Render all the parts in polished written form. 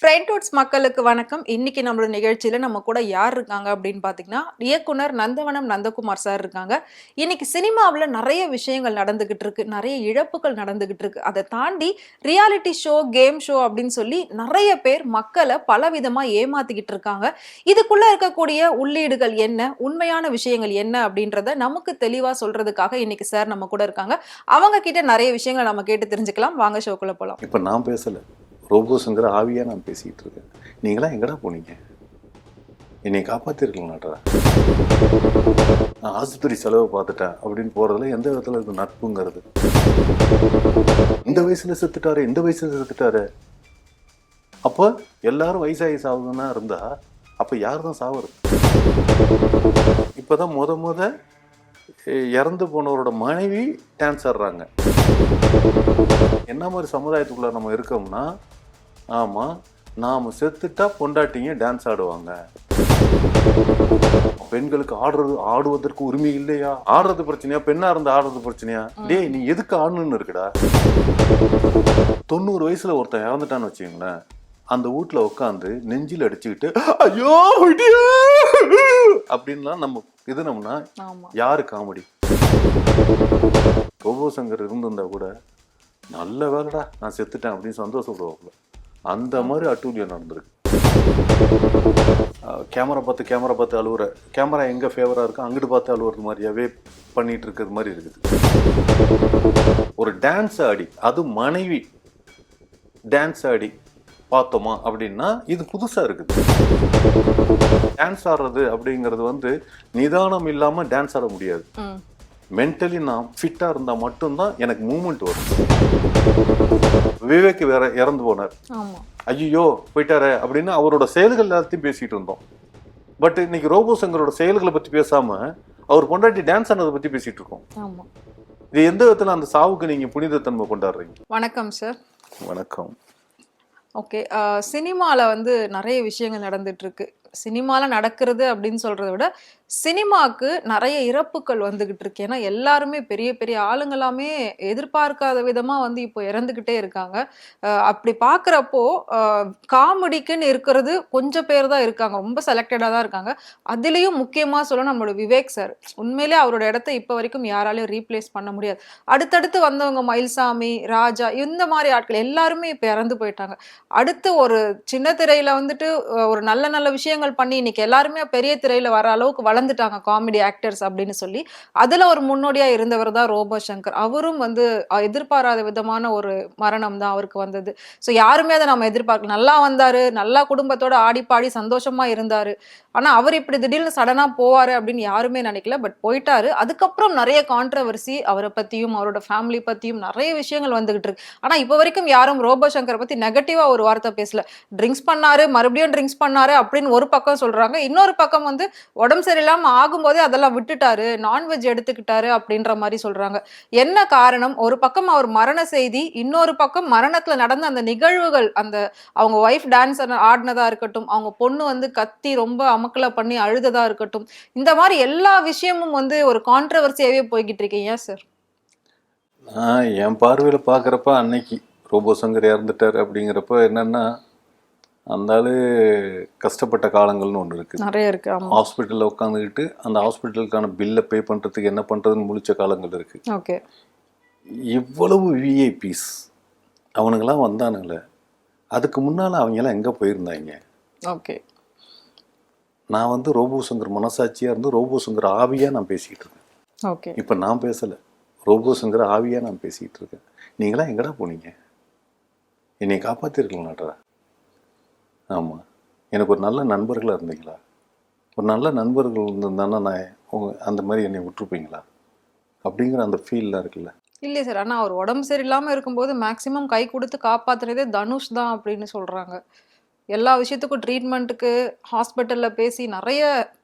ஃப்ரெண்ட்வுட்ஸ் மக்களுக்கு வணக்கம். இன்னைக்கு நம்மளோட நிகழ்ச்சியில நம்ம கூட யார் இருக்காங்க அப்படின்னு பார்த்தீங்கன்னா, இயக்குனர் நந்தவனம் நந்தகுமார் சார் இருக்காங்க. இன்னைக்கு சினிமாவுல நெறைய விஷயங்கள் நடந்துகிட்டு இருக்கு. நெறைய இழப்புகள் நடந்துகிட்டு இருக்கு. அத தாண்டி ரியாலிட்டி ஷோ, கேம் ஷோ அப்படின்னு சொல்லி நெறைய பேர் மக்கள பலவிதமா ஏமாத்திக்கிட்டு இருக்காங்க. இதுக்குள்ள இருக்கக்கூடிய உள்ளீடுகள் என்ன? உண்மையான விஷயங்கள் என்ன? அப்படின்றத நமக்கு தெளிவா சொல்றதுக்காக இன்னைக்கு சார் நம்ம கூட இருக்காங்க. அவங்க கிட்ட நெறைய விஷயங்கள நம்ம கேட்டு தெரிஞ்சுக்கலாம். வாங்க ஷோக்குள்ள போலாம். இப்போ நான் பேசலை, ரோபோஸுங்கிற ஆவியாக நான் பேசிக்கிட்டு இருக்கேன். நீங்களாம் எங்கடா போனீங்க? என்னை காப்பாற்றிருக்கலாம்டா. நான் ஆஸ்பத்திரி செலவை பார்த்துட்டேன் அப்படின்னு போகிறதுல எந்த விதத்தில் இருக்கு நட்புங்கிறது? இந்த வயசில் செத்துட்டாரு, இந்த வயசில் செத்துட்டாரு. அப்போ எல்லாரும் வயசாகி சாகுதுன்னா இருந்தா அப்போ யார் தான் சாவுறது? இப்போ தான் முத இறந்து போனவரோட மனைவி டான்ஸ் ஆடுறாங்க. என்ன மாதிரி சமுதாயத்துக்குள்ள நம்ம இருக்கோம்னா, ஆமாம், நாம் செத்துட்டா பொண்டாட்டிங்க டான்ஸ் ஆடுவாங்க. பெண்களுக்கு ஆடுவதற்கு உரிமை இல்லையா? ஆடுறது பிரச்சனையா? பெண்ணா இருந்து ஆடுறது பிரச்சனையா? டேய், நீ எதுக்கு ஆடணும்னு இருக்குடா. 90 வயசுல ஒருத்தன் இறந்துட்டான்னு வச்சுக்கோங்களேன், அந்த வீட்டுல உட்காந்து நெஞ்சில் அடிச்சுக்கிட்டு ஐயோ அப்படின்லாம் நம்ம இதுனோம்னா யாரு காமெடி? ரோபோசங்கர் இருந்திருந்தா கூட நல்ல வேலைடா நான் செத்துட்டேன் அப்படின்னு சந்தோஷப்படுவாப்புல. அந்த மாதிரி அட்டூழியம் நடந்திருக்கு. கேமரா பார்த்து அழுவுற, கேமரா எங்கே ஃபேவராக இருக்கோ அங்கிட்டு பார்த்து அழுவுறது மாதிரியாவே பண்ணிட்டு இருக்கிறது மாதிரி இருக்குது. ஒரு டான்ஸ் ஆடி, அது மனைவி டான்ஸ் ஆடி பார்த்தோமா அப்படின்னா இது புதுசாக இருக்குது. டான்ஸ் ஆடுறது அப்படிங்கிறது நிதானம் இல்லாமல் டான்ஸ் ஆட முடியாது. மென்டலி நான் ஃபிட்டாக இருந்தால் மட்டும்தான் எனக்கு மூமெண்ட் வரும். விவேக் வேற இறந்து போனார், ஐயோ போயிட்டாரு அப்படின்னு அவரோட செயல்கள் எல்லாத்தையும் பேசிட்டு இருந்தோம். பட் இன்னைக்கு ரோபோசங்கரோட செயல்களை பற்றி பேசாம அவர் பொண்டாட்டி டான்ஸ் ஆனதை பற்றி பேசிட்டு இருக்கோம். இது எந்த விதத்தில் அந்த சாவுக்கு நீங்க புனிதத்தன்மை கொண்டாடுறீங்க? வணக்கம் சார். வணக்கம். ஓகே, சினிமாவில் நிறைய விஷயங்கள் நடந்துட்டு இருக்கு. சினிமாவில் நடக்கிறது அப்படின்னு சொல்றதை விட சினிமாவுக்கு நிறைய இறப்புகள் வந்துகிட்டு இருக்கு. ஏன்னா எல்லாருமே பெரிய பெரிய ஆளுங்களாமே எதிர்பார்க்காத விதமாக இப்போ இறந்துக்கிட்டே இருக்காங்க. அப்படி பார்க்குறப்போ காமெடிக்குன்னு இருக்கிறது கொஞ்சம் பேர் தான் இருக்காங்க, ரொம்ப செலக்டடாக தான் இருக்காங்க. அதுலேயும் முக்கியமாக சொல்ல நம்மளோட விவேக் சார், உண்மையிலே அவரோட இடத்த இப்போ வரைக்கும் யாராலையும் ரீப்ளேஸ் பண்ண முடியாது. அடுத்தடுத்து வந்தவங்க மயில்சாமி, ராஜா, இந்த மாதிரி ஆட்கள் எல்லாருமே இப்போ இறந்து போயிட்டாங்க. அடுத்து ஒரு சின்ன திரையில ஒரு நல்ல நல்ல விஷயங்கள் பண்ணி இன்னைக்கு எல்லாருமே பெரிய திரையில வர அளவுக்கு வளர்ந்துட்டாங்க காமெடி ஆக்டர்ஸ் அப்படின்னு சொல்லி. அதுல ஒரு முன்னோடியா இருந்தவர் தான் ரோபோ சங்கர். அவரும் எதிர்பாராத விதமான ஒரு மரணம் தான் அவருக்கு வந்தது. ஸோ யாருமே அதை நம்ம எதிர்பார்க்கல. நல்லா வந்தாரு, நல்லா குடும்பத்தோட ஆடி பாடி சந்தோஷமா இருந்தாரு. ஆனா அவர் இப்படி திடீர்னு சடனா போவாரு அப்படின்னு யாருமே நினைக்கல. பட் போயிட்டாரு. அதுக்கப்புறம் நிறைய கான்ட்ரவர்சி அவரை பத்தியும் அவரோட ஃபேமிலி பத்தியும் நிறைய விஷயங்கள் வந்துகிட்டு இருக்கு. ஆனா இப்ப வரைக்கும் யாரும் ரோபோ சங்கரை பத்தி நெகட்டிவா ஒரு வார்த்தை பேசல. ட்ரிங்க்ஸ் பண்ணாரு, மறுபடியும் ட்ரிங்க்ஸ் பண்ணாரு அப்படின்னு ஒரு பக்கம் சொல்றாங்க. இன்னொரு பக்கம் உடம்பு சரியில்லாம ஆகும்போதே அதெல்லாம் விட்டுட்டாரு, நான்வெஜ் எடுத்துக்கிட்டாரு அப்படின்ற மாதிரி சொல்றாங்க. என்ன காரணம்? ஒரு பக்கம் அவர் மரண செய்தி, இன்னொரு பக்கம் மரணத்துல நடந்த அந்த நிகழ்வுகள், அந்த அவங்க ஒய்ஃப் டான்ஸ் ஆடினதா இருக்கட்டும், அவங்க பொண்ணு கத்தி ரொம்ப அமக்கல பண்ணி அழுததா இருக்கட்டும், இந்த மாதிரி எல்லா விஷயமும் ஒரு கான்ட்ரவர்சியாவே போய்கிட்டு இருக்கீங்க. ஏன் சார்? நான் என் பார்வையில் பார்க்குறப்ப அன்னைக்கு ரோபோ சங்கர் இறந்துட்டார் அப்படிங்கிறப்ப என்னன்னா, அந்த ஆளு கஷ்டப்பட்ட காலங்கள்னு ஒன்று இருக்குது, நிறைய இருக்கு. ஹாஸ்பிட்டலில் உட்காந்துக்கிட்டு அந்த ஹாஸ்பிட்டலுக்கான பில்லை பே பண்ணுறதுக்கு என்ன பண்ணுறதுன்னு முழிச்ச காலங்கள் இருக்குது. ஓகே, இவ்வளவு விஐபிஸ் அவனுங்கெல்லாம் வந்தானுங்களே, அதுக்கு முன்னால் அவங்கெல்லாம் எங்கே போயிருந்தாங்க? ஓகே, நான் ரோபோ சங்கர் மனசாட்சியாக இருந்து ரோபோ சங்கர் ஆவியாக நான் பேசிக்கிட்டு இருக்கேன். ஓகே, இப்போ நான் பேசலை, ரோபோ சங்கர் ஆவியாக நான் பேசிக்கிட்டு இருக்கேன். நீங்களாம் எங்கடா போனீங்க? என்னை காப்பாற்றிருக்கலாம்டா. ஆமாம், எனக்கு ஒரு நல்ல நண்பர்களாக இருந்தீங்களா? ஒரு நல்ல நண்பர்கள் இருந்திருந்தானா நான் அந்த மாதிரி என்னை விட்டுருப்பீங்களா? அப்படிங்கிற அந்த ஃபீல்லாம் இருக்குல்ல. இல்லையே சார். ஆனால் அவர் உடம்பு சரியில்லாமல் இருக்கும்போது மேக்சிமம் கை கொடுத்து காப்பாற்றுறதே தனுஷ் தான் அப்படின்னு சொல்கிறாங்க. எல்லா விஷயத்துக்கும் ட்ரீட்மெண்ட்டுக்கு ஹாஸ்பிட்டலில் பேசி நிறைய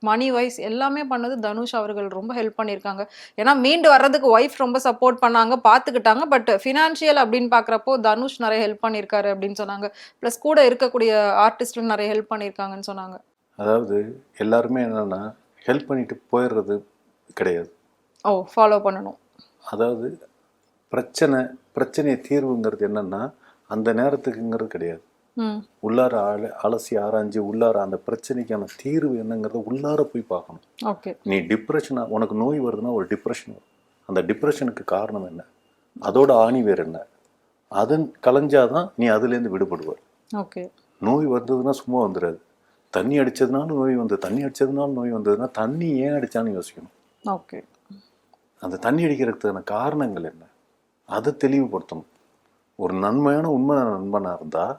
மணி வைஸ் எல்லாமே பண்ணது தனுஷ் அவர்கள். ரொம்ப ஹெல்ப் பண்ணியிருக்காங்க. ஏன்னா மீண்டு வர்றதுக்கு ஒய்ஃப் ரொம்ப சப்போர்ட் பண்ணாங்க, பார்த்துக்கிட்டாங்க. பட் ஃபினான்ஷியல் அப்படின்னு பார்க்குறப்போ தனுஷ் நிறைய ஹெல்ப் பண்ணியிருக்காரு அப்படின்னு சொன்னாங்க. ப்ளஸ் கூட இருக்கக்கூடிய ஆர்டிஸ்ட்டும் நிறைய ஹெல்ப் பண்ணியிருக்காங்கன்னு சொன்னாங்க. அதாவது எல்லாருமே என்னென்னா ஹெல்ப் பண்ணிட்டு போயிடுறது கிடையாது. ஃபாலோ பண்ணணும். அதாவது பிரச்சனை தீர்வுங்கிறது என்னென்னா அந்த நேரத்துக்குங்கிறது கிடையாது. ம். உள்ளார அலசி ஆராய்ஞ்சு உள்ளார அந்த பிரச்சனைக்கான தீர்வு என்னங்கிறத உள்ளார போய் பார்க்கணும். ஓகே. நீ டிப்ரெஷனா, உனக்கு நோய் வருதுன்னா ஒரு டிப்ரெஷன் வரும். அந்த டிப்ரெஷனுக்கு காரணம் என்ன, அதோட ஆணிவேர் என்ன, அதன் கலைஞ்சாதான் நீ அதுலேருந்து விடுபடுவ. ஓகே. நோய் வந்ததுன்னா சும்மா வந்துடாது. தண்ணி அடிச்சதுனாலும் நோய் வந்தது, தண்ணி அடிச்சதுனாலும் நோய் வந்ததுன்னா தண்ணி ஏன் அடிச்சான்னு யோசிக்கணும். ஓகே. அந்த தண்ணி அடிக்கிறதுக்கான காரணங்கள் என்ன, அதை தெளிவுபடுத்தணும். ஒரு நன்மையான உண்மை நண்பனாக இருந்தால்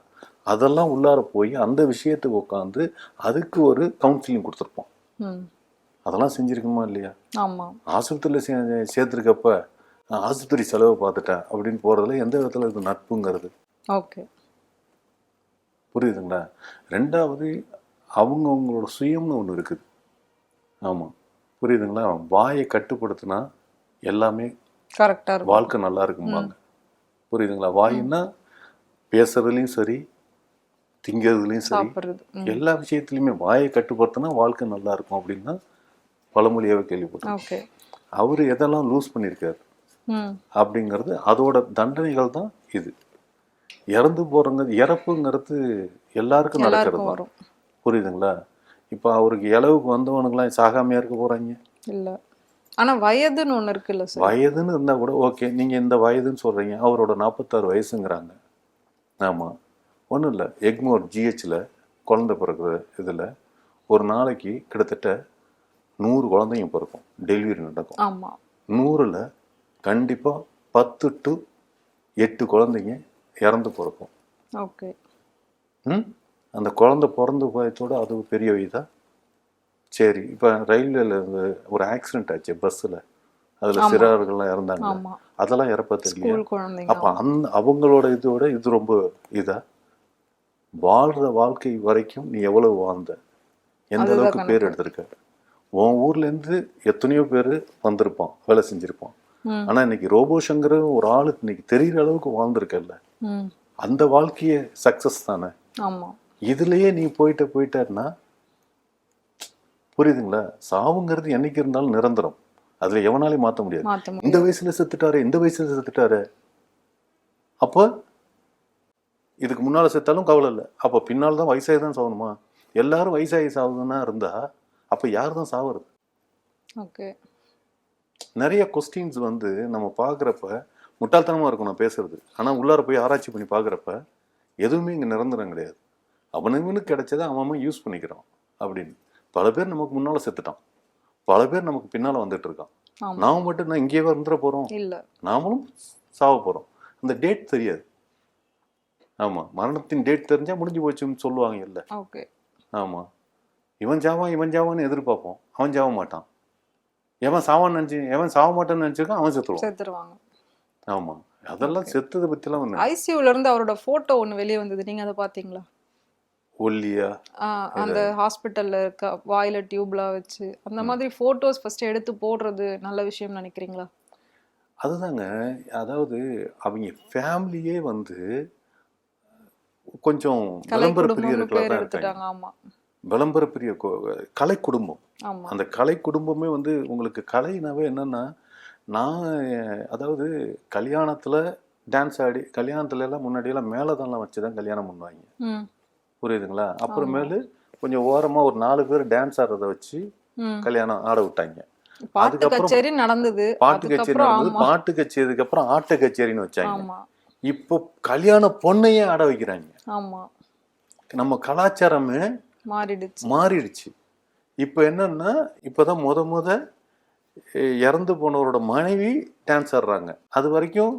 அதெல்லாம் உள்ளார போய் அந்த விஷயத்துக்கு உட்காந்து அதுக்கு ஒரு கவுன்சிலிங் கொடுத்துருப்போம். ம். அதெல்லாம் செஞ்சுருக்கணுமா இல்லையா? ஆமாம். ஆஸ்பத்திரியில் சேர்த்துருக்கப்ப நான் ஆஸ்பத்திரி செலவை பார்த்துட்டேன் அப்படின்னு போகிறதுல எந்த விதத்தில் இது நட்புங்கிறது? ஓகே. புரியுதுங்களா? ரெண்டாவது, அவங்களோட சுயம்னு ஒன்று இருக்குது. ஆமாம், புரியுதுங்களா? வாயை கட்டுப்படுத்தினா எல்லாமே கரெக்டாக இருக்கும். வாழ்க்கை நல்லா இருக்கும்பாங்க. புரியுதுங்களா? வாயின்னா பேசுறதுலையும் சரி, திங்கிறதுலையும் சரி, சாப்பிட்றது. எல்லா விஷயத்துலையுமே வாயை கட்டுப்படுத்தினா வாழ்க்கை நல்லா இருக்கும் அப்படின்னா பழமொழியாவே கேள்விப்பட்டேன். ஓகே. அவர் எதெல்லாம் லூஸ் பண்ணியிருக்காரு ம். அப்படிங்கிறது அதோட தண்டனைகள் தான் இது. இறந்து போறங்க, இறப்புங்கிறது எல்லாருக்கும் நடக்கிறது எல்லாருக்கும் தான். வரும். புரியுதுங்களா? இப்போ அவருக்கு இளவுக்கு வந்தவனுங்களாம் சாகாமையா இருக்க போறாங்க. இல்லை, ஆனால் வயதுன்னு ஒன்று இருக்குல்ல சார். வயதுன்னு இருந்தா கூட ஓகே, நீங்க இந்த வயதுன்னு சொல்றீங்க, அவரோட 46 வயசுங்கிறாங்க. ஆமா, ஒன்றும் இல்லை, எக்மோர் ஜிஹெச்சில் குழந்தை பிறகுற இதில் ஒரு நாளைக்கு கிட்டத்தட்ட 100 குழந்தைங்க பிறக்கும், டெலிவரி நடக்கும். ஆமாம். 100ல் கண்டிப்பாக 10 to 8 குழந்தைங்க இறந்து பிறக்கும். ஓகே. அந்த குழந்தை பிறந்த பயத்தோட அது பெரிய வயதா? சரி, இப்போ ரயில்வேல ஒரு ஆக்சிடென்ட் ஆச்சு பஸ்ஸில், அதில் சிறார்கள்லாம் இறந்தாங்க, ஆமாம். அதெல்லாம் இறப்ப தெரியல. ஸ்கூல் குழந்தைங்க. அப்போ அவங்களோட இதோட இது ரொம்ப இதா? வாழ்கிற வாழ்க்கை வரைக்கும் நீ எவ்வளவு வாழ்ந்த, எந்த அதுதான் அளவுக்கு பேர் கணக்கு. எடுத்திருக்க. உன் ஊர்லேருந்து எத்தனையோ பேர் வந்திருப்பான், வேலை செஞ்சுருப்பான். ம். ஆனால் இன்னைக்கு ரோபோஷங்கிற ஒரு ஆளுக்கு இன்னைக்கு தெரிகிற அளவுக்கு வாழ்ந்திருக்கல்ல, ம். அந்த வாழ்க்கையே சக்ஸஸ் தானே. ஆமாம். இதுலயே நீ போயிட்டாருன்னா, புரியுதுங்களா? சாவுங்கிறது என்னைக்கு இருந்தாலும் நிரந்தரம், அதுல எவனாலையும் மாற்ற முடியாது. மாற்ற இந்த முடியும். வயசுல செத்துட்டாரு, இந்த வயசுல செத்துட்டாரு, அப்போ இதுக்கு முன்னால செத்தாலும் கவலை இல்லை, அப்போ பின்னால் தான் வயசாகி தான் சாகணுமா? எல்லாரும் வயசாகி சாகுதுன்னா இருந்தா அப்போ யார் தான் சாவுறது? ஓகே. நிறைய கொஸ்டின்ஸ் வந்து நம்ம பார்க்குறப்ப முட்டாள்தனமாக இருக்கும் நான் பேசுறது. ஆனால் உள்ளார போய் ஆராய்ச்சி பண்ணி பார்க்குறப்ப எதுவுமே இங்கே நிரந்தரம் கிடையாது. அவனுக்கு கிடைச்சதை அவன் யூஸ் பண்ணிக்கிறான் அப்படின்னு. பல பேர் நமக்கு முன்னால் செத்துட்டான், பல பேர் நமக்கு பின்னால் வந்துட்டு இருக்கான். ஆமாம். நாம் மட்டும் நான் இங்கேயே இருந்துட போகிறோம்? இல்லை, நாமளும் சாவ போகிறோம். அந்த டேட் தெரியாது. ஆமாம், மரணத்தின் டேட் தெரிஞ்சால் முடிஞ்சு போச்சுன்னு சொல்லுவாங்க இல்லை? ஓகே. ஆமாம், இவன் ஜாவான்னு எதிர்பார்ப்போம், அவன் ஜாவ மாட்டான். எவன் சாவ மாட்டான்னு நினச்சிருக்கான், அவன் செத்துருவான். செத்துருவாங்க. ஆமாம், அதெல்லாம் செத்ததை பற்றிலாம் ஒன்று. ஐசியூல இருந்து அவரோட போட்டோ ஒன்று வெளியே வந்தது, நீங்க அதை பாத்தீங்களா? ஒல்லியா அந்த ஹாஸ்பிட்டல்ல இருக்க வாயில டியூப்லாம் வச்சு அந்த மாதிரி போட்டோஸ் ஃபர்ஸ்ட் எடுத்து போடுறது நல்ல விஷயம் நினைக்கிறீங்களா? அதுதாங்க, அதாவது அவங்க ஃபேமிலியே வந்து கொஞ்சம் கலை விளம்பர குடும்பம்னு பிரியர்களாக பேர் தான் இருக்காங்க. எடுத்துட்டாங்க. ஆமா. விளம்பர பிரிய கலை குடும்பம். ஆமா. அந்த கலை குடும்பமே வந்து உங்களுக்கு கலைனாவே என்னன்னா, நான் அதாவது கல்யாணத்தில் டான்ஸ் ஆடி, கல்யாணத்துல எல்லாம் முன்னாடியெல்லாம் மேலதெல்லாம் வச்சு தான் கல்யாணம் பண்ணுவாங்க. ம். புரியுதுங்களா? அப்புறமேலு கொஞ்சம் ஓரமாக ஒரு 4 பேர் டான்ஸ் ஆடுறத வச்சு ம். கல்யாணம் ஆட விட்டாங்க. பாட்டு அதுக்கப்புறம் கச்சேரி நடந்தது. பாட்டு கச்சேரி அதுக்கப்புறம் நடந்தது, ஆமா. பாட்டு கச்சேரிக்கு அப்புறம் ஆட்ட கச்சேரின்னு வச்சாங்க. ஆமா. இப்போ கல்யாண பொண்ணையே ஆட வைக்கிறாங்க. ஆமா. நம்ம கலாச்சாரமே மாறிடுச்சு. மாறிடுச்சு. இப்போ என்னன்னா, இப்போதான் முத இறந்து போனவரோட மனைவி டான்ஸ் ஆடுறாங்க. அது வரைக்கும்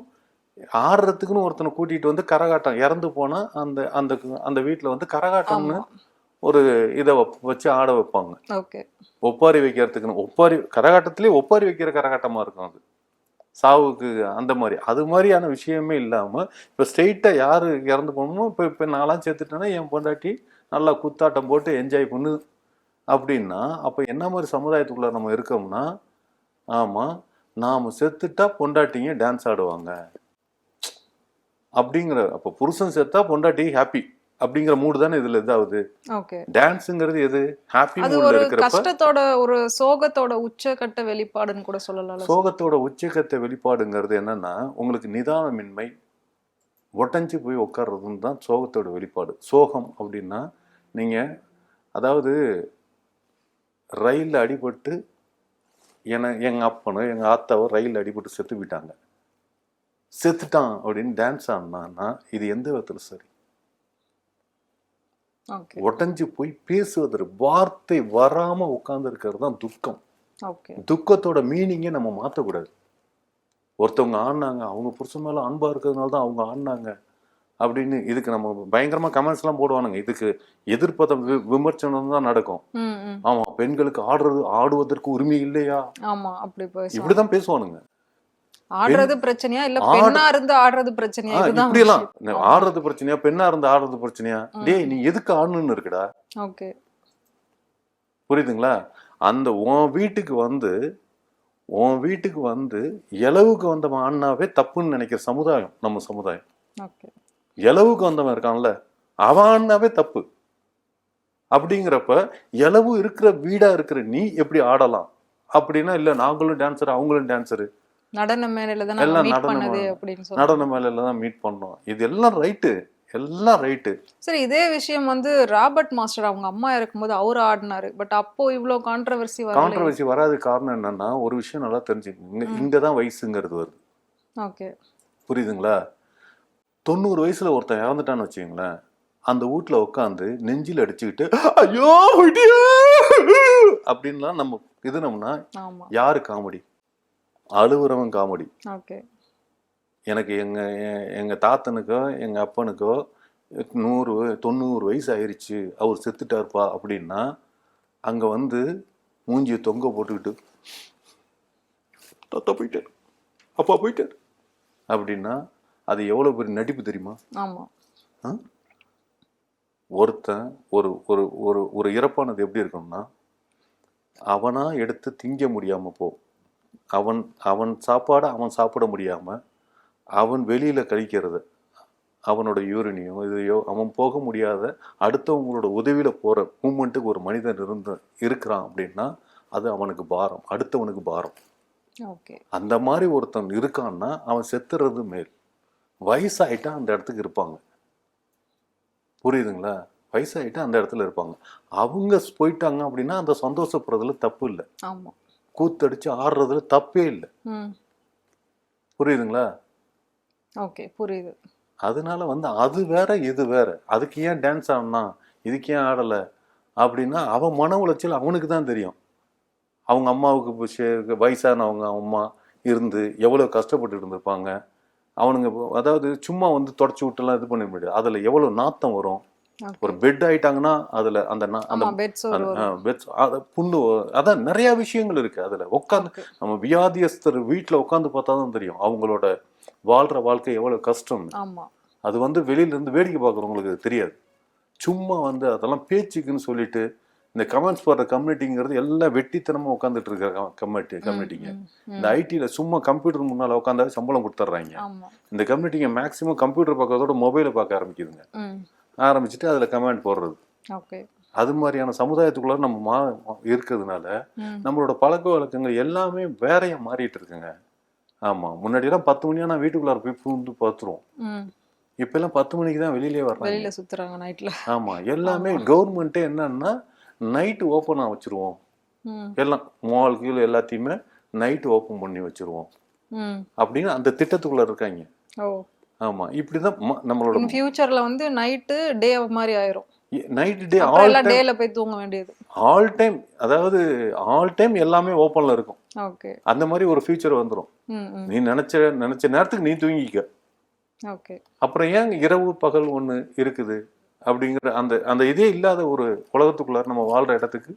ஆடுறதுக்குன்னு ஒருத்தனை கூட்டிட்டு வந்து கரகாட்டம், இறந்து போனா அந்த அந்த அந்த வீட்டில் வந்து கரகாட்டம்னு ஆமா. ஒரு இதை வச்சு ஆட வைப்பாங்க. ஓகே. ஒப்பாரி வைக்கிறதுக்குன்னு, ஒப்பாரி கரகாட்டத்திலே ஒப்பாரி வைக்கிற கரகாட்டமா இருக்கும் அது, சாவுக்கு அந்த மாதிரி. அது மாதிரியான விஷயமே இல்லாமல் இப்போ ஸ்ட்ரெயிட்டாக யார் இறந்து போகணுமோ, இப்போ நான்லாம் சேர்த்துட்டேன்னா என் பொண்டாட்டி நல்லா குத்தாட்டம் போட்டு என்ஜாய் பண்ணு அப்படின்னா, அப்போ என்ன மாதிரி சமுதாயத்துக்குள்ளே நம்ம இருக்கோம்னா, ஆமாம், நாம் செத்துட்டா பொண்டாட்டிங்க டான்ஸ் ஆடுவாங்க அப்படிங்கிற, அப்போ புருஷன் செத்தா பொண்டாட்டி ஹாப்பி அப்படிங்கிற மூடு தானே இதில் இதாகுது. ஓகே. டான்ஸுங்கிறது எது? ஹாப்பி அது மூடில் ஒரு இருக்கிறப்ப, கஷ்டத்தோட ஒரு சோகத்தோட உச்சக்கட்ட வெளிப்பாடுன்னு கூட சொல்லலாம். சோகத்தோட உச்சக்கட்ட வெளிப்பாடுங்கிறது என்னன்னா, உங்களுக்கு நிதானமின்மை, ஒட்டஞ்சு போய் உட்கார்றதுன்னு தான் சோகத்தோட வெளிப்பாடு. சோகம் அப்படின்னா நீங்கள் அதாவது ரயிலில் அடிபட்டு எங்கள் அப்பனோ எங்கள் ஆத்தாவோ ரயிலில் அடிபட்டு செத்து போயிட்டாங்க, செத்துட்டான் அப்படின்னு டான்ஸ் ஆடினான்னா இது எந்த விதத்தில் சரி? ஓகே உடஞ்சி போய் பேசுவதற்கு வார்த்தை வராம உட்கார்ந்து இருக்கிறது தான் துக்கம். ஓகே துக்கத்தோட மீனிங்கே நம்ம மாற்றக்கூடாது. ஒருத்தவங்க ஆடினாங்க, அவங்க புருஷன் மேல அன்பா இருக்கிறதுனால தான் அவங்க ஆடினாங்க அப்படின்னு இதுக்கு நம்ம பயங்கரமா கமெண்ட்ஸ் எல்லாம் போடுவானுங்க. இதுக்கு எதிர்ப்பத விமர்சனம் தான் நடக்கும். ம் ம் ஆமா, பெண்களுக்கு ஆடுவதற்கு உரிமை இல்லையா, ஆமா அப்படி பேசுவாங்க. இப்படிதான் பேசுவானுங்க. ஆடுறது பிரச்சனையா இல்ல பெண்ணா இருந்து ஆடுறது பிரச்சனையா? இதுதான் இப்படியெல்லாம் விஷயம். ஆடுறது பிரச்சனையா, பெண்ணா இருந்து ஆடுறது பிரச்சனையா? டேய், நீ எதுக்கு ஆடணும்னு இருக்குடா. ஓகே புரியுதுங்களா? அந்த உன் வீட்டுக்கு வந்து இலவுக்கு வந்தவன் ஆடினாவே தப்புன்னு நினைக்கிற சமுதாயம் நம்ம சமுதாயம். ஓகே இலவுக்கு வந்தவன் இருக்கான்ல, அவன் ஆடினாவே தப்பு. அப்படிங்கிறப்ப இலவு இருக்கிற வீடா இருக்கிற நீ எப்படி ஆடலாம் அப்படின்னா, இல்ல நாங்களும் டான்சர் அவங்களும் டான்சரு, நடன மேடையில தான் எல்லாம் மீட் நடன பண்ணது அப்படின்னு சொல்லி. நடன மேல தான் மீட் பண்ணோம். இது எல்லாம் ரைட்டு, எல்லாம் ரைட்டு. சரி, இதே விஷயம் வந்து ராபர்ட் மாஸ்டர் அவங்க அம்மா இருக்கும்போது அவர் ஆடினாரு. பட் அப்போ இவ்ளோ கான்ட்ரவர்சி வரல. கான்ட்ரவர்சி வராது. காரணம் என்னன்னா, ஒரு விஷயம் நல்லா தெரிஞ்சுக்கங்க. இங்கதான் வயசுங்கிறது வருது. ஓகே புரியுதுங்களா? 90 வயசுல ஒருத்தன் இறந்துட்டான்னு வச்சுக்கீங்களேன், அந்த வீட்டுல உட்காந்து நெஞ்சில் அடிச்சுக்கிட்டு ஐயோ அப்படின்லாம் நம்ம இதுனோம்னா ஆமா யாரு காமெடி? அழுவுறவன் காமெடி. ஓகே எனக்கு எங்க தாத்தனுக்கோ எங்க அப்பனுக்கோ 90 வயசு ஆயிருச்சு, அவர் செத்துட்டாருப்பா அப்படின்னா அங்க வந்து மூஞ்சியை தொங்க போட்டுக்கிட்டு தாத்தா போயிட்டாரு, அப்பா போயிட்டாரு அப்படின்னா அது எவ்வளவு பெரிய நடிப்பு தெரியுமா? ஆமா ஒருத்தன் ஒரு ஒரு ஒரு ஒரு இறப்பானது எப்படி இருக்கும்னா, அவனா எடுத்து திங்க முடியாம போ, அவன் சாப்பாடை அவன் சாப்பிட முடியாம அவன் வெளியில கழிக்கிறது, அவனோட யூரினியோ இதையோ அவன் போக முடியாத அடுத்தவங்களோட உதவியில போற மூமெண்ட்டுக்கு ஒரு மனிதன் இருக்கிறான் அப்படின்னா அது அவனுக்கு பாரம், அடுத்தவனுக்கு பாரம். ஓகே அந்த மாதிரி ஒருத்தன் இருக்கான்னா அவன் செத்துறது மேல். வயசாயிட்டா அந்த இடத்துக்கு இருப்பாங்க. புரியுதுங்களா? வயசாயிட்டா அந்த இடத்துல இருப்பாங்க. அவங்க போயிட்டாங்க அப்படின்னா அந்த சந்தோஷப்படுறதுல தப்பு இல்லை, ஆமா கூத்தடிச்சு ஆடுறதுல தப்பே இல்லை. புரியுதுங்களா? ஓகே புரியுது. அதனால வந்து அது வேற இது வேற. அதுக்கு ஏன் டான்ஸ் ஆடனா, இதுக்கு ஏன் ஆடலை அப்படின்னா அவன் மன உளைச்சல் அவனுக்கு தான் தெரியும். அவங்க அம்மாவுக்கு வயசானவங்க அம்மா இருந்து எவ்வளோ கஷ்டப்பட்டு இருந்திருப்பாங்க. அவனுங்க அதாவது சும்மா வந்து தொடச்சி விட்டுலாம் இது பண்ண முடியாது. அதில் எவ்வளோ நாத்தம் வரும். ஒரு பெட் ஆயிட்டாங்கன்னா அதில் அந்த புண்ணு, அதான் நிறைய விஷயங்கள் இருக்கு. அதில் உட்காந்து நம்ம வியாதியஸ்தர் வீட்டில் உட்காந்து பார்த்தா தான் தெரியும் அவங்களோட வாழ்ற வாழ்க்கை எவ்வளோ கஷ்டம். அது வந்து வெளியிலேருந்து வேடிக்கை பார்க்குறவங்களுக்கு தெரியாது. சும்மா வந்து அதெல்லாம் பேச்சுக்குன்னு சொல்லிட்டு இந்த கமெண்ட்ஸ் போடுற கம்யூனிட்டிங்கிறது எல்லாம் வெட்டித்தனமாக உட்காந்துட்டு இருக்கிற கம்யூனிட்டிங்க. இந்த ஐடியில் சும்மா கம்ப்யூட்டர் முன்னால் உட்காந்தாவே சம்பளம் கொடுத்துட்றாங்க. இந்த கம்யூனிட்டிங்க மேக்ஸிமம் கம்ப்யூட்டர் பார்க்கறதோட மொபைலை பார்க்க ஆரம்பிக்குதுங்க. ஆரம்பிச்சுட்டு அதில் கமெண்ட் போடுறது. அது மாதிரியான சமுதாயத்துக்குள்ள நம்ம இருக்கிறதுனால நம்மளோட பழக்க வழக்கங்கள் எல்லாமே வேறையா மாறிட்டு இருக்குங்க. ஆமாம், முன்னாடியெல்லாம் 10 மணியா வீட்டுக்குள்ளார போய் பூந்து பார்த்துருவோம். இப்பெல்லாம் 10 மணிக்கு தான் வெளியிலே வர்றாங்க. ஆமா, எல்லாமே கவர்மெண்ட்டே என்னன்னா நைட்டு ஓப்பனாக வச்சிருவோம், எல்லாம் மால் கீழே எல்லாத்தையுமே நைட்டு ஓப்பன் பண்ணி வச்சிருவோம் அப்படின்னு அந்த திட்டத்துக்குள்ள இருக்காங்க. ஆமா, இப்படிதான் நம்மளோட ஃபியூச்சர்ல வந்து நைட்டு டே மாதிரி ஆயிரும். நைட் டே டேல போய் தூங்க வேண்டியது. ஆல் டைம், அதாவது ஆல் டைம் எல்லாமே ஓப்பன்ல இருக்கும். அந்த மாதிரி ஒரு ஃபியூச்சர் வந்துடும். நீ நினைச்ச நேரத்துக்கு நீ தூங்கிக்க. அப்புறம் ஏன் இரவு பகல் ஒன்று இருக்குது அப்படிங்கிற அந்த இதே இல்லாத ஒரு உலகத்துக்குள்ளார நம்ம வாழ்ற இடத்துக்கு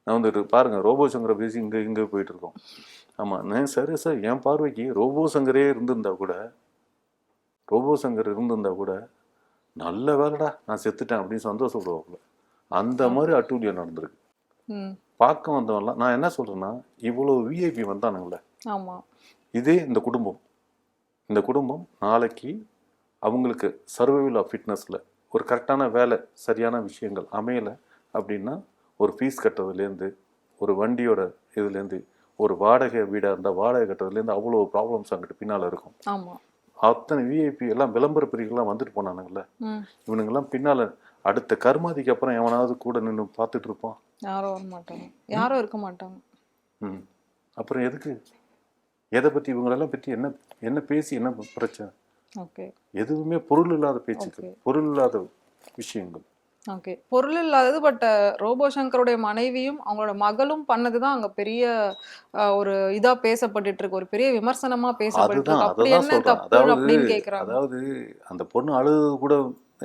நான் வந்துட்டு பாருங்க. ரோபோ சங்கரை பேசி இங்கே போயிட்டு இருக்கோம். ஆமாம், சரி சார், என் பார்வைக்கு ரோபோ சங்கரே இருந்திருந்தா கூட நல்ல வேலைடா நான் செத்துட்டேன் அப்படின்னு சந்தோஷப்படுவாப்புல. அந்த மாதிரி அட்டூழியம் நடந்திருக்கு. பார்க்க வந்தவன்லாம் நான் என்ன சொல்றேன்னா, இவ்வளோ விஐபி வந்தானுங்களே, இதே இந்த குடும்பம் நாளைக்கு அவங்களுக்கு சர்வைவல் ஆஃப் ஃபிட்னஸில் ஒரு கரெக்டான வேலை சரியான விஷயங்கள் அமையலை அப்படின்னா ஒரு ஃபீஸ் கட்டுறதுலேருந்து ஒரு வண்டியோட இதுலேருந்து ஒரு வாடகை வீடாக இருந்தால் வாடகை கட்டுறதுலேருந்து அவ்வளோ ப்ராப்ளம்ஸ் அங்கிட்டு பின்னால் இருக்கும். அத்தனை விஐபி எல்லாம் விளம்பர பிரிவுகள்லாம் வந்துட்டு போனானுங்கல்ல, ம். இவனுங்கெல்லாம் பின்னால அடுத்த கருமாதிக்கு அப்புறம் எவனாவது கூட நின்று பார்த்துட்டு இருப்பான். யாரும் வர மாட்டாங்க, யாரும் இருக்க மாட்டாங்க. ம். அப்புறம் எதுக்கு? எதை பத்தி இவங்களெல்லாம் பத்தி என்ன என்ன பேசி என்ன பிரச்சனை? ஓகே எதுவுமே பொருள் இல்லாத பேச்சுக்கள், ஓகே பொருள் இல்லாத விஷயங்கள். ஓகே. பொருள் இல்லாதது. பட் ரோபோ சங்கருடைய மனைவியும் அவங்களோட மகளும் பண்ணதுதான் அங்க பெரிய ஒரு இதா பேசப்பட்டுட்டு இருக்கு, ஒரு பெரிய விமர்சனமா பேசப்பட்டு அதுதான் இருக்கு. அப்படி அததான் என்ன சொல்றேன். தப்பு அதாவது அப்படின்னு கேக்குறாங்க. அதாவது அந்த பொண்ணு அழுது கூட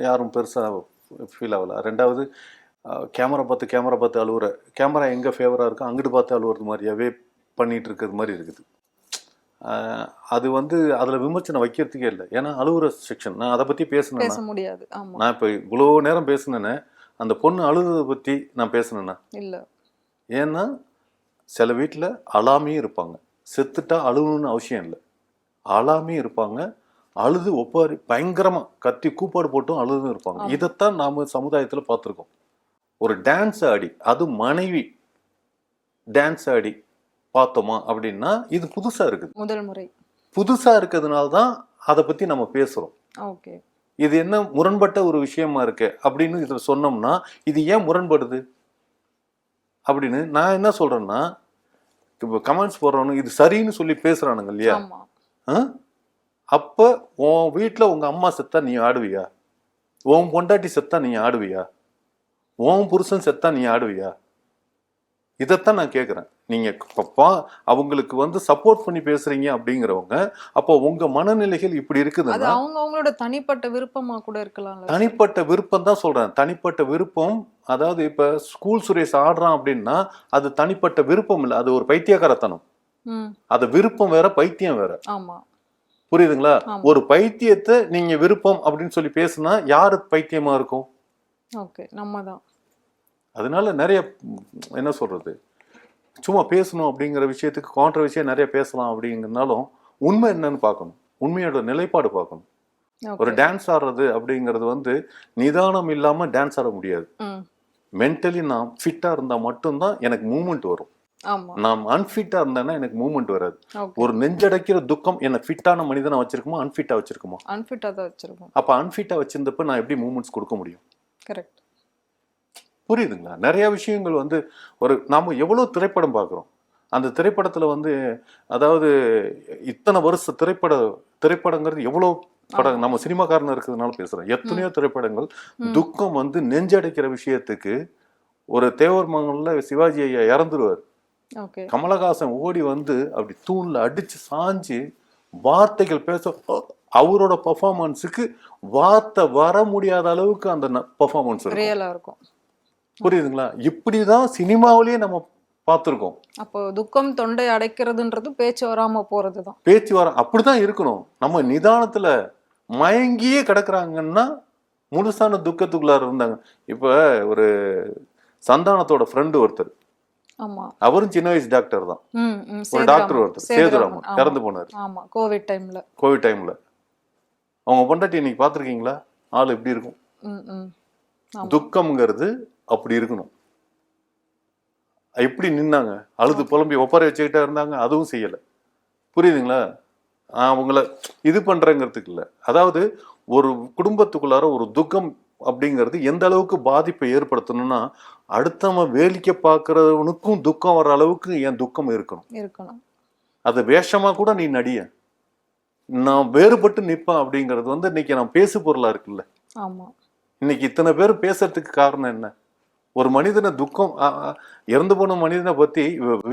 யாரும் பெருசா ஃபீல் ஆகல. ரெண்டாவது கேமரா பார்த்து அழுவுற, கேமரா எங்க ஃபேவரா இருக்கோ அங்கிட்டு பார்த்து அழுவுறது மாதிரியாவே பண்ணிட்டு இருக்கிறது மாதிரி இருக்குது. அது வந்து அதுல விமர்சனம் வைக்கிறதுக்கே இல்லை. ஏன்னா அழுவுற செக்ஷன். நான் அதை பத்தி பேசினேன்னா, பேச முடியாது. ஆமா. நான் இப்போ இவ்வளோ நேரம் பேசினேன்னு அந்த பொண்ணு அழுதுதை பத்தி நான் பேசினேன்னா, இல்ல. ஏன்னா சில வீட்டில் அழாமையும் இருப்பாங்க. செத்துட்டா அழுகணும்னு அவசியம் இல்லை, அழாமையும் இருப்பாங்க. அழுது ஒப்பாரி பயங்கரமா கத்தி கூப்பாடு போட்டும் அழுதும் இருப்பாங்க. ஆமா. இதைத்தான் நாம சமுதாயத்துல பார்த்துருக்கோம். ஒரு டான்ஸ் ஆடி, அது மனைவி டான்ஸ் ஆடி பார்த்தோமா அப்படின்னா இது புதுசா இருக்குது. முதல் முறை. புதுசா இருக்கிறதுனால தான் அதை பத்தி நம்ம பேசுறோம். ஓகே. இது என்ன முரண்பட்ட ஒரு விஷயமா இருக்கு அப்படின்னு இதை சொன்னோம்னா, இது ஏன் முரண்படுது அப்படின்னு நான் என்ன சொல்றேன்னா, இப்போ கமெண்ட்ஸ் போடுறவனு இது சரின்னு சொல்லி பேசுறானுங்க இல்லையா? ஆமா. ஆ? அப்ப உன் வீட்டில் உங்க அம்மா செத்தா நீ ஆடுவியா? உன் பொண்டாட்டி செத்தா நீ ஆடுவியா? உன் புருஷன் செத்தா நீ ஆடுவியா? இதைத்தான் நான் கேட்குறேன். நீங்க அவங்களுக்கு வந்து சப்போர்ட் பண்ணி பேசுறீங்க அப்படிங்கிறவங்க, அப்போ உங்க மனநிலைகள் இப்படி அது இருக்குதுன்னா, அவங்க அவங்களோட தனிப்பட்ட விருப்பமா கூட இருக்கலாம்ல சார். தனிப்பட்ட விருப்பம் தான் சொல்றேன். தனிப்பட்ட விருப்பம். அதாவது இப்ப ஸ்கூல் சுரேஷ் ஆடுறான் அப்படின்னா அது தனிப்பட்ட விருப்பம் இல்லை, அது ஒரு பைத்தியக்காரத்தனம். ம். அது விருப்பம் வேற, பைத்தியம் வேற. ஆமா. புரியுதுங்களா? ஆமா. ஒரு பைத்தியத்தை நீங்க விருப்பம் அப்படின்னு சொல்லி பேசுனா யாரு பைத்தியமா இருக்கும்? ஓகே. நம்ம தான். அதனால நிறைய என்ன சொல்றது, சும்மா பேசணும் அப்படிங்கிற விஷயத்துக்கு கான்ட்ரவர்சியா நிறைய பேசலாம் அப்படிங்கிறனாலும் உண்மை என்னன்னு பார்க்கணும், உண்மையோட நிலைப்பாடு பார்க்கணும். ஒரு ஓகே. டான்ஸ் ஆடுறது அப்படிங்கிறது வந்து நிதானம் இல்லாம டான்ஸ் ஆட முடியாது. ம். மென்டலி நான் ஃபிட்டா இருந்தா மட்டும்தான் எனக்கு மூவ்மெண்ட் வரும். ஆமா. நான் அன்ஃபிட்டா இருந்தேன்னா எனக்கு மூவ்மெண்ட் வராது. ஓகே. ஒரு நெஞ்சடைக்கிற துக்கம் என்ன ஃபிட்டான மனிதனை வச்சிருக்குமா, அன்ஃபிட்டா வச்சிருக்குமா? அன்ஃபிட்டா தான் வச்சிருக்கோம். அப்ப அன்ஃபிட்டா வச்சிருந்தப்ப நான் எப்படி மூவ்மெண்ட்ஸ் கொடுக்க முடியும்? கரெக்ட். புரியுதுங்களா? நிறைய விஷயங்கள் வந்து நாம எவ்வளவு திரைப்படம் பார்க்குறோம். அந்த திரைப்படத்துல வந்து அதாவது இத்தனை வருஷ திரைப்படங்கிறது எவ்வளோ படம். நம்ம சினிமாக்காரன் இருக்கிறதுனால பேசுறோம். எத்தனையோ திரைப்படங்கள் துக்கம் வந்து நெஞ்சடைக்கிற விஷயத்துக்கு. ஒரு தேவர் மகன்ல சிவாஜி ஐயா இறந்துருவார். ஓகே. கமலஹாசன் ஓடி வந்து அப்படி தூண்ல அடிச்சு சாஞ்சு வார்த்தைகள் பேச, அவரோட பர்ஃபார்மன்ஸுக்கு வார்த்தை வர முடியாத அளவுக்கு அந்த பர்ஃபார்மன்ஸ் இருக்கும். ரியலா இருக்கும். புரியுதுங்களா? இப்படிதான் சினிமாவிலேயே நம்ம பார்த்துருக்கோம். அப்போ துக்கம் தொண்டை அடைக்கிறதுன்றது பேச்சு வராம போறதுதான். பேச்சு வர அப்படிதான் இருக்கணும். நம்ம நிதானத்துல மயங்கியே கிடக்குறாங்கன்னா முழுசான துக்கத்துக்குள்ளார இருந்தாங்க. இப்ப ஒரு சந்தானத்தோட ஃப்ரெண்டு ஒருத்தர், ஆமா. அவரும் சின்ன வயசு டாக்டர் தான். ம். ம். ஒரு டாக்டர் ஒருத்தர் சேதுராமன் ஆமா. இறந்து போனார் ஆமா. கோவிட் டைம்ல. கோவிட் டைம்ல. அவங்க பொண்டாட்டி இன்னைக்கு பார்த்துருக்கீங்களா? ஆள் எப்படி இருக்கும்? ம். ம். ஆமா. துக்கம்ங்கிறது அப்படி இருக்கணும். எப்படி நின்னாங்க? அழுது புலம்பி ஒப்பாரி வச்சுக்கிட்டே இருந்தாங்க, அதுவும் செய்யல. புரியுதுங்களா? அவங்கள இது பண்றேங்கிறதுக்கு இல்லை. அதாவது ஒரு குடும்பத்துக்குள்ளார ஒரு துக்கம் அப்படிங்கிறது எந்த அளவுக்கு பாதிப்பை ஏற்படுத்தணும்னா, அடுத்தவன் வேடிக்கை பார்க்கறவனுக்கும் துக்கம் வர அளவுக்கு என் துக்கம் இருக்கணும். அது வேஷமா கூட நீ நடிய, நான் வேறுபட்டு நிற்பேன் அப்படிங்கிறது வந்து இன்னைக்கு நான் பேசு பொருளா இருக்குல்ல. ஆமா. இன்னைக்கு இத்தனை பேர் பேசுறதுக்கு காரணம் என்ன? ஒரு மனிதனை துக்கம் இறந்து போன மனிதனை பத்தி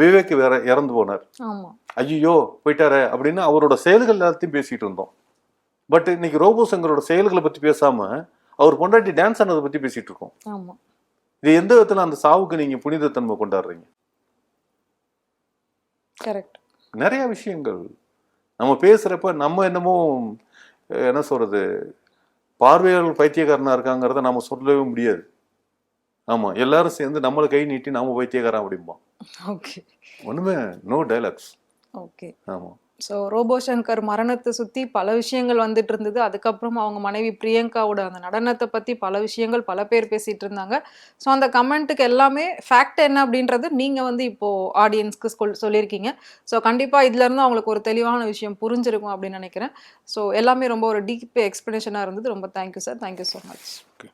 விவேக் வேற இறந்து போனார். ஆமா. ஐயோ போயிட்டாரு அப்படின்னு அவரோட செயல்கள் எல்லாத்தையும் பேசிட்டு இருந்தோம். பட் இன்னைக்கு ரோபோ சங்கரோட செயல்களை பத்தி பேசாம அவர் பொண்டாட்டி டான்ஸ் ஆனதை பத்தி பேசிட்டு இருக்கோம். ஆமா. இது எந்த விதத்துல அந்த சாவுக்கு நீங்க புனிதத்தன்மை கொண்டாடுறீங்க? கரெக்ட். நிறைய விஷயங்கள் நம்ம பேசுறப்ப நம்ம என்னமோ என்ன சொல்றது, பார்வையாளர்கள் பைத்தியக்காரனா இருக்காங்கிறத நம்ம சொல்லவே முடியாது. ஆமா, எல்லாரும் சேர்ந்து நம்மளை கை நீட்டி நாம பைத்தியக்காரன் அப்படிம்போம். ஓகே. ஒண்ணுமே நோ டைலாக்ஸ். ஓகே. ஆமா. ஸோ ரோபோ சங்கர் மரணத்தை சுற்றி பல விஷயங்கள் வந்துட்டு இருந்தது. அதுக்கப்புறம் அவங்க மனைவி பிரியங்காவோட அந்த நடனத்தை பற்றி பல விஷயங்கள் பல பேர் பேசிட்டு இருந்தாங்க. ஸோ அந்த கமெண்ட்டுக்கு எல்லாமே ஃபேக்ட் என்ன அப்படின்றது நீங்கள் வந்து இப்போது ஆடியன்ஸ்க்கு சொல்லியிருக்கீங்க. ஸோ கண்டிப்பாக இதுலேருந்து அவங்களுக்கு ஒரு தெளிவான விஷயம் புரிஞ்சிருக்கும் அப்படின்னு நினைக்கிறேன். ஸோ எல்லாமே ரொம்ப ஒரு டீப் எக்ஸ்ப்ளனேஷனாக இருந்தது. ரொம்ப thank you sir. Thank you so much. Okay.